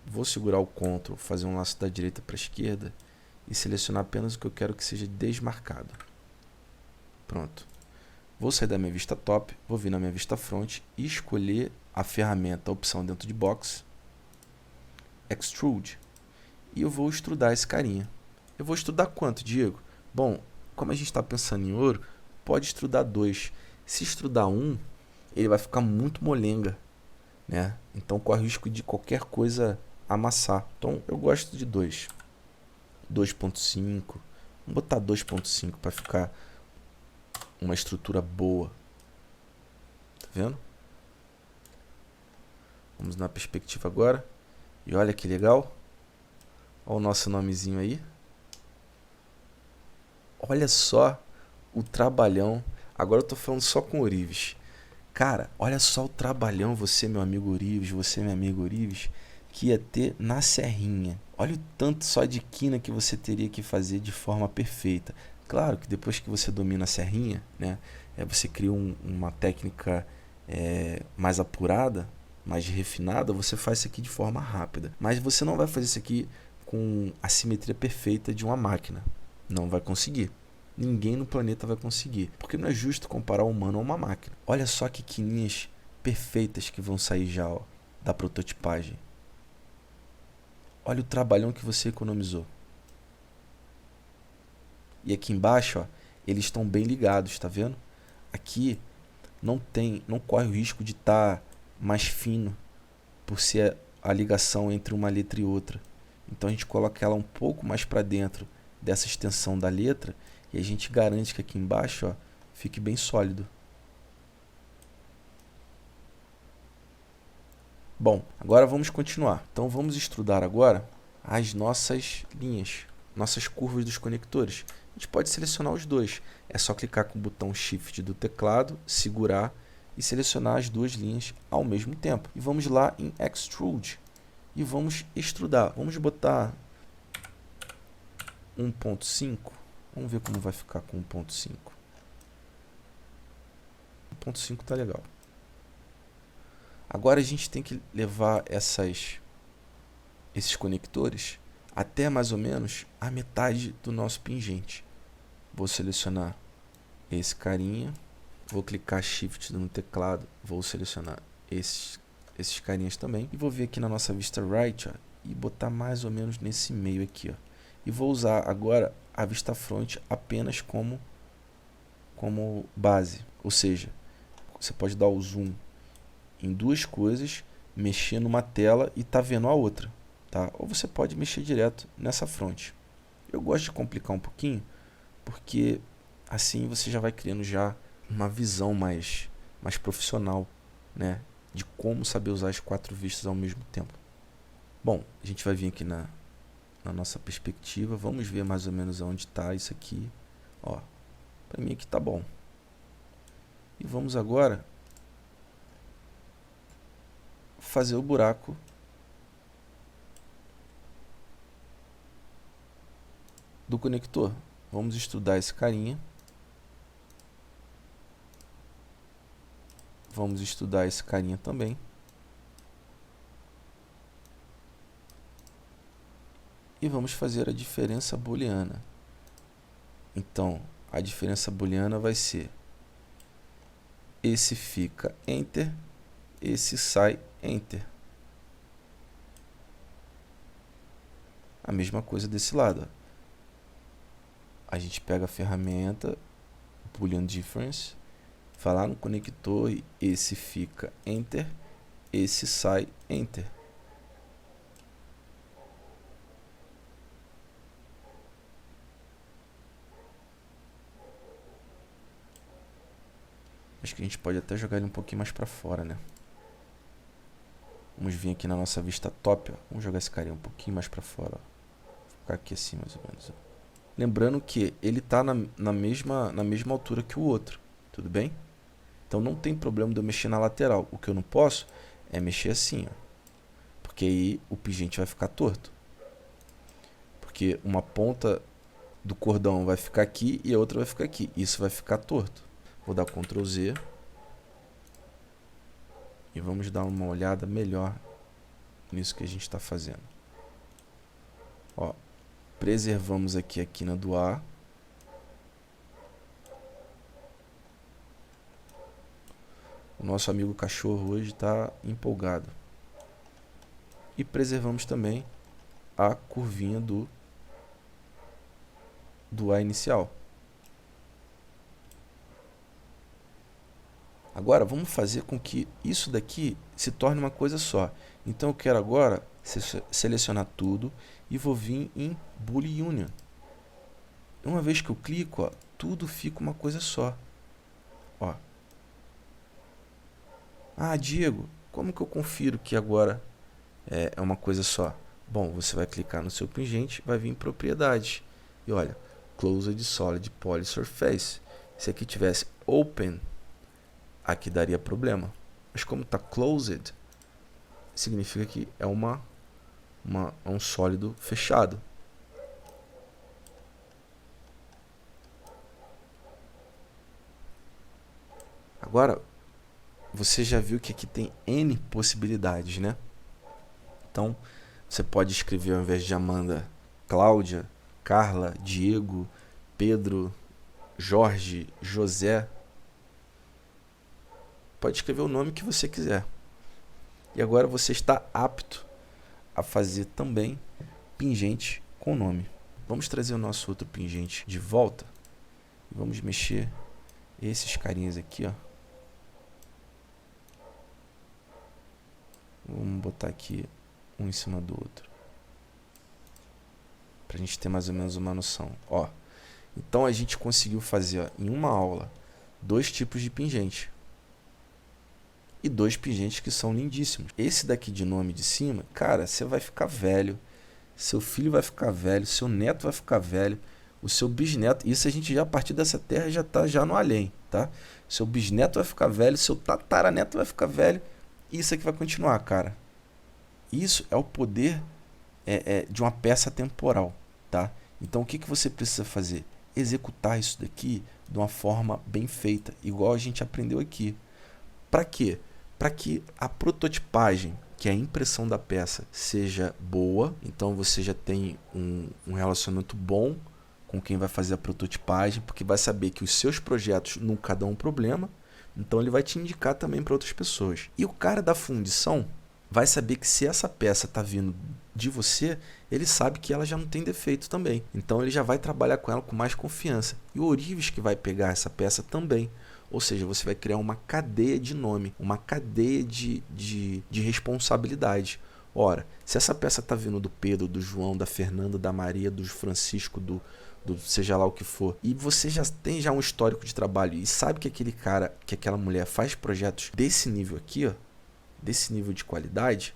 Vou segurar o Ctrl, fazer um laço da direita para a esquerda e selecionar apenas o que eu quero que seja desmarcado. Pronto. Vou sair da minha vista top, vou vir na minha vista front e escolher a ferramenta, a opção dentro de Box, Extrude. E eu vou extrudar esse carinha. Eu vou extrudar quanto, Diego? Bom, como a gente está pensando em ouro, pode extrudar 2. Se extrudar 1, ele vai ficar muito molenga, né? Então corre o risco de qualquer coisa amassar. Então eu gosto de 2. 2.5. Vamos botar 2.5 para ficar uma estrutura boa. Tá vendo? Vamos na perspectiva agora. E olha que legal. Olha o nosso nomezinho aí. Olha só o trabalhão. Agora eu tô falando só com Orives. Cara, olha só o trabalhão, você, meu amigo Orives, você, meu amigo Orives, que ia ter na serrinha. Olha o tanto só de quina que você teria que fazer de forma perfeita. Claro que depois que você domina a serrinha, né, você cria uma técnica mais apurada, mais refinada, você faz isso aqui de forma rápida. Mas você não vai fazer isso aqui com a simetria perfeita de uma máquina. Não vai conseguir. Ninguém no planeta vai conseguir. Porque não é justo comparar o humano a uma máquina. Olha só que quininhas perfeitas que vão sair já, ó, da prototipagem. Olha o trabalhão que você economizou. E aqui embaixo, ó, eles estão bem ligados, tá vendo? Aqui não corre o risco de estar mais fino por ser a ligação entre uma letra e outra. Então a gente coloca ela um pouco mais para dentro dessa extensão da letra e a gente garante que aqui embaixo, ó, fique bem sólido. Bom, agora vamos continuar. Então vamos estudar agora as nossas linhas, nossas curvas dos conectores. A gente pode selecionar os dois. É só clicar com o botão Shift do teclado, segurar e selecionar as duas linhas ao mesmo tempo. E vamos lá em Extrude e vamos extrudar. Vamos botar 1.5. Vamos ver como vai ficar com 1.5. 1.5 tá legal. Agora a gente tem que levar esses conectores até mais ou menos a metade do nosso pingente. Vou selecionar esse carinha, vou clicar Shift no teclado, vou selecionar esses carinhas também e vou vir aqui na nossa vista right, ó, e botar mais ou menos nesse meio aqui, ó. E vou usar agora a vista front apenas como base, ou seja, você pode dar o zoom em duas coisas, mexer numa tela e tá vendo a outra, tá? Ou você pode mexer direto nessa fronte. Eu gosto de complicar um pouquinho, porque assim você já vai criando já uma visão mais profissional, né? De como saber usar as 4 vistas ao mesmo tempo. Bom, a gente vai vir aqui na nossa perspectiva, vamos ver mais ou menos aonde está isso aqui. Ó, para mim aqui tá bom. E vamos agora fazer o buraco do conector. Vamos estudar esse carinha. Vamos estudar esse carinha também. E vamos fazer a diferença booleana. Então, a diferença booleana vai ser: esse fica Enter, esse sai Enter. A mesma coisa desse lado. A gente pega a ferramenta Boolean Difference, vai lá no conector e esse fica Enter, esse sai Enter. Acho que a gente pode até jogar ele um pouquinho mais para fora, né? Vamos vir aqui na nossa vista top, ó. Vamos jogar esse carinha um pouquinho mais para fora, ó. Vou ficar aqui assim mais ou menos, ó. Lembrando que ele está na mesma altura que o outro, tudo bem? Então não tem problema de eu mexer na lateral. O que eu não posso é mexer assim, ó, porque aí o pingente vai ficar torto. Porque uma ponta do cordão vai ficar aqui e a outra vai ficar aqui. Isso vai ficar torto. Vou dar Ctrl Z. E vamos dar uma olhada melhor nisso que a gente está fazendo. Ó, preservamos aqui a quina do A. O nosso amigo cachorro hoje está empolgado. E preservamos também a curvinha do A inicial. Agora vamos fazer com que isso daqui se torne uma coisa só. Então eu quero agora selecionar tudo e vou vir em Boolean Union. Uma vez que eu clico, ó, tudo fica uma coisa só. Ó. Ah, Diego, como que eu confiro que agora é uma coisa só? Bom, você vai clicar no seu pingente, vai vir em propriedades. E olha, Closed Solid Poly Surface. Se aqui tivesse Open, aqui daria problema. Mas como está Closed, significa que é um sólido fechado. Agora, você já viu que aqui tem N possibilidades, né? Então, você pode escrever ao invés de Amanda, Cláudia, Carla, Diego, Pedro, Jorge, José. Pode escrever o nome que você quiser. E agora você está apto a fazer também pingente com nome. Vamos trazer o nosso outro pingente de volta. E vamos mexer esses carinhas aqui, ó. Vamos botar aqui um em cima do outro. pra gente ter mais ou menos uma noção. Ó, então a gente conseguiu fazer, ó, em uma aula 2 tipos de pingente. E 2 pingentes que são lindíssimos. Esse daqui de nome de cima, cara, você vai ficar velho. Seu filho vai ficar velho, seu neto vai ficar velho, o seu bisneto, isso a gente já a partir dessa terra já tá já no além, tá? Seu bisneto vai ficar velho, seu tataraneto vai ficar velho, e isso aqui vai continuar, cara. Isso é o poder de uma peça temporal, tá? Então o que você precisa fazer? Executar isso daqui de uma forma bem feita, igual a gente aprendeu aqui. Para quê? Para que a prototipagem, que é a impressão da peça, seja boa. Então você já tem um relacionamento bom com quem vai fazer a prototipagem, porque vai saber que os seus projetos nunca dão um problema, então ele vai te indicar também para outras pessoas. E o cara da fundição vai saber que se essa peça está vindo de você, ele sabe que ela já não tem defeito também. Então ele já vai trabalhar com ela com mais confiança. E o ourives que vai pegar essa peça também. Ou seja, você vai criar uma cadeia de nome, uma cadeia de responsabilidade. Ora, se essa peça está vindo do Pedro, do João, da Fernanda, da Maria, do Francisco, do seja lá o que for, e você já tem um histórico de trabalho e sabe que aquele cara, que aquela mulher faz projetos desse nível aqui, ó, desse nível de qualidade,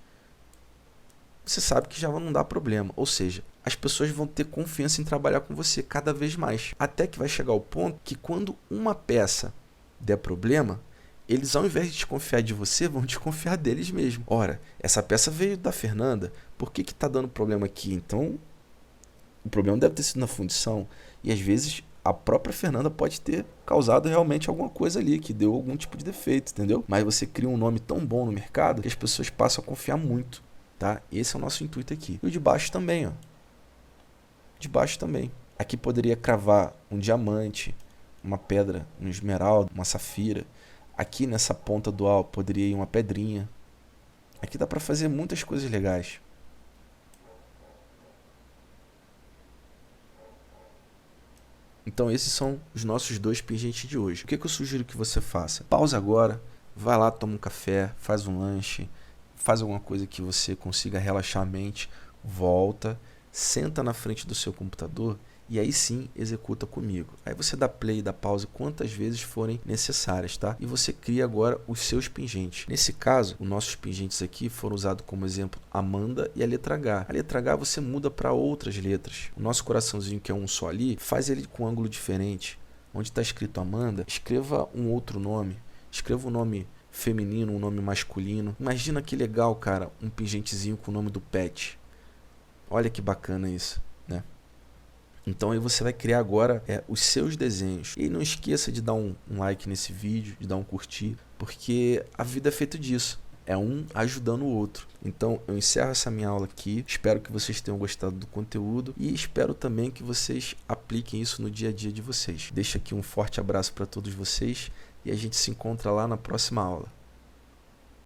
você sabe que já não dá problema. Ou seja, as pessoas vão ter confiança em trabalhar com você cada vez mais. Até que vai chegar o ponto que quando uma peça der problema, eles ao invés de desconfiar de você, vão desconfiar deles mesmo. Ora, essa peça veio da Fernanda, por que está dando problema aqui? Então, o problema deve ter sido na fundição. E às vezes a própria Fernanda pode ter causado realmente alguma coisa ali, que deu algum tipo de defeito, entendeu? Mas você cria um nome tão bom no mercado que as pessoas passam a confiar muito, tá? Esse é o nosso intuito aqui. E o de baixo também, ó. De baixo também. Aqui poderia cravar um diamante, uma pedra, um esmeralda, uma safira. Aqui nessa ponta dual poderia ir uma pedrinha. Aqui dá para fazer muitas coisas legais. Então esses são os nossos 2 pingentes de hoje. O que eu sugiro que você faça? Pausa agora, vai lá, toma um café, faz um lanche, faz alguma coisa que você consiga relaxar a mente, volta, senta na frente do seu computador e aí sim executa comigo. Aí você dá play, dá pause quantas vezes forem necessárias, tá? E você cria agora os seus pingentes. Nesse caso, os nossos pingentes aqui foram usados como exemplo Amanda e a letra H. A letra H você muda para outras letras. O nosso coraçãozinho, que é um só ali, faz ele com um ângulo diferente. Onde está escrito Amanda, escreva um outro nome. Escreva um nome feminino, um nome masculino. Imagina que legal, cara, um pingentezinho com o nome do pet. Olha que bacana isso, né? Então aí você vai criar agora os seus desenhos. E não esqueça de dar um like nesse vídeo, de dar um curtir, porque a vida é feita disso. É um ajudando o outro. Então eu encerro essa minha aula aqui. Espero que vocês tenham gostado do conteúdo e espero também que vocês apliquem isso no dia a dia de vocês. Deixo aqui um forte abraço para todos vocês e a gente se encontra lá na próxima aula.